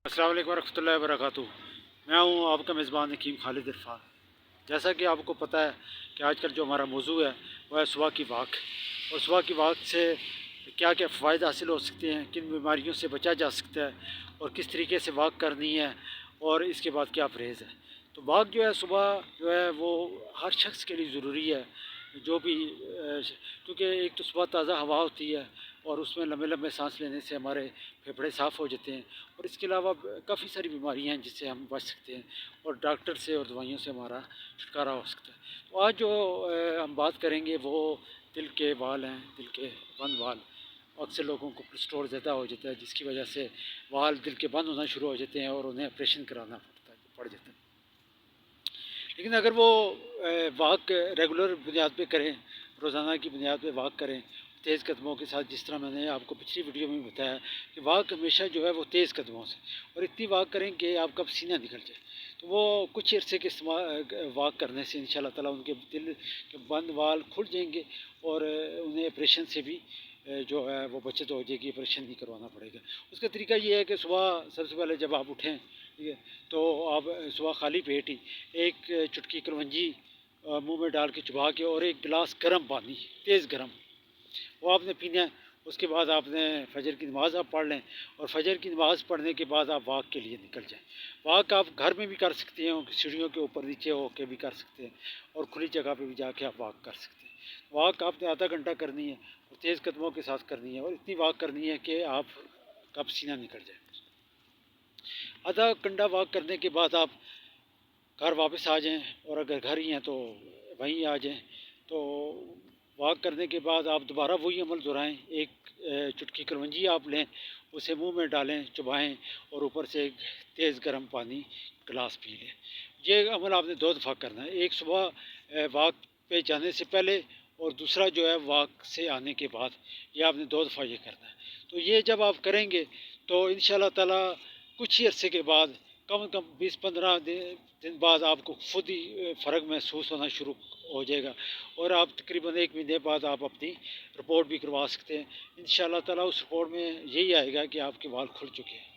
अस्सलाम वालेकुम रहमतुल्लाहि व बरकातुहू। मैं हूँ आपका मेज़बान हकीम खालिद इरफान। जैसा कि आपको पता है कि आजकल जो हमारा मौजू है वह है सुबह की वाक। और सुबह की वाक से क्या क्या फ़ायदे हासिल हो सकते हैं, किन बीमारियों से बचा जा सकता है और किस तरीके से वाक करनी है और इसके बाद क्या परहेज़ है। तो वाक जो है सुबह जो है वो हर शख्स के लिए ज़रूरी है। जो भी क्योंकि एक तो सुबह ताज़ा हवा होती है और उसमें लंबे लंबे सांस लेने से हमारे फेफड़े साफ़ हो जाते हैं और इसके अलावा काफ़ी सारी बीमारियां हैं जिससे हम बच सकते हैं और डॉक्टर से और दवाइयों से हमारा छुटकारा हो सकता है। तो आज जो हम बात करेंगे वो दिल के वाल हैं, दिल के बंद वाल। अक्सर लोगों को कोलेस्ट्रॉल ज़्यादा हो जाता है जिसकी वजह से वाल दिल के बंद होना शुरू हो जाते हैं और उन्हें ऑपरेशन कराना पड़ जाता है। लेकिन अगर वो वाक रेगुलर बुनियाद पे करें, रोज़ाना की बुनियाद पे वाक करें तेज़ कदमों के साथ, जिस तरह मैंने आपको पिछली वीडियो में बताया कि वाक हमेशा जो है वो तेज़ कदमों से और इतनी वाक करें कि आपका पसीना निकल जाए। तो वो कुछ अरसे के वाक करने से इंशाल्लाह ताला उनके दिल के बंद वाल खुल जाएंगे और उन्हें ऑपरेशन से भी जो है वो बचत हो जाएगी, ऑपरेशन नहीं करवाना पड़ेगा। उसका तरीका ये है कि सुबह सबसे पहले जब आप उठें, ठीक है, तो आप सुबह खाली पेट ही एक चुटकी कलवंजी मुंह में डाल के चबा के और एक गिलास गर्म पानी, तेज़ गर्म, वो आपने पीना है। उसके बाद आपने फजर की नमाज़ आप पढ़ लें और फजर की नमाज़ पढ़ने के बाद आप वाक के लिए निकल जाएं। वाक आप घर में भी कर सकते हैं, सीढ़ियों के ऊपर नीचे हो के भी कर सकते हैं और खुली जगह पे भी जाके आप वाक कर सकते हैं। वाक आपने आधा घंटा करनी है और तेज़ कदमों के साथ करनी है और इतनी वाक करनी है कि आप का पसीना निकल जाए। आधा घंटा वाक करने के बाद आप घर वापस आ जाएं और अगर घर ही हैं तो वहीं आ जाएं। तो वाक करने के बाद आप दोबारा वही अमल दोहराएं। एक चुटकी कलवंजी आप लें, उसे मुंह में डालें, चबाएं और ऊपर से एक तेज़ गर्म पानी गिलास पी लें। ये अमल आपने 2 दफ़ा करना है, एक सुबह वाक पे जाने से पहले और दूसरा जो है वाक से आने के बाद। ये आपने 2 दफ़ा ये करना है। तो ये जब आप करेंगे तो इंशाल्लाह ताला कुछ ही अरसे के बाद, कम से कम 20-15 दिन बाद आपको खुद ही फ़र्क महसूस होना शुरू हो जाएगा और आप तकरीबन 1 महीने बाद आप अपनी रिपोर्ट भी करवा सकते हैं। इंशाल्लाह ताला उस रिपोर्ट में यही आएगा कि आपके बाल खुल चुके हैं।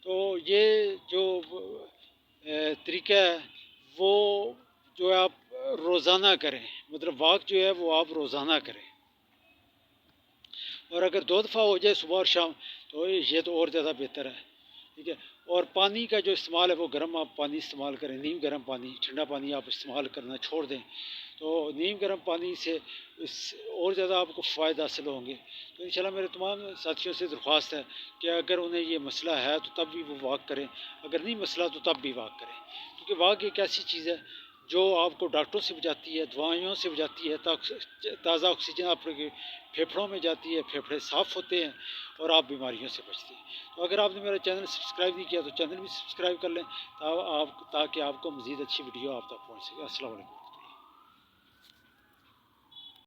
तो ये जो तरीका है वो जो है आप रोज़ाना करें, मतलब वाक जो है वो आप रोज़ाना करें और अगर 2 दफ़ा हो जाए सुबह और शाम तो ये तो और ज़्यादा बेहतर है, ठीक है। और पानी का जो इस्तेमाल है वो गर्म आप पानी इस्तेमाल करें, नीम गर्म पानी, ठंडा पानी आप इस्तेमाल करना छोड़ दें। तो नीम गर्म पानी से इस और ज़्यादा आपको फ़ायदा हासिल होंगे। तो इंशाल्लाह मेरे तमाम साथियों से दरख्वास्त है कि अगर उन्हें ये मसला है तो तब भी वो वाक करें, अगर नहीं मसला तो तब भी वाक करें। क्योंकि वाक एक ऐसी चीज़ है जो आपको डॉक्टरों से बचाती है, दवाइयों से बचाती है, ताज़ा ऑक्सीजन आपके फेफड़ों में जाती है, फेफड़े साफ़ होते हैं और आप बीमारियों से बचते हैं। तो अगर आपने मेरा चैनल सब्सक्राइब नहीं किया तो चैनल भी सब्सक्राइब कर लें ताकि आपको मज़ीद अच्छी वीडियो आप तक पहुँच सके। अस्सलाम वालेकुम।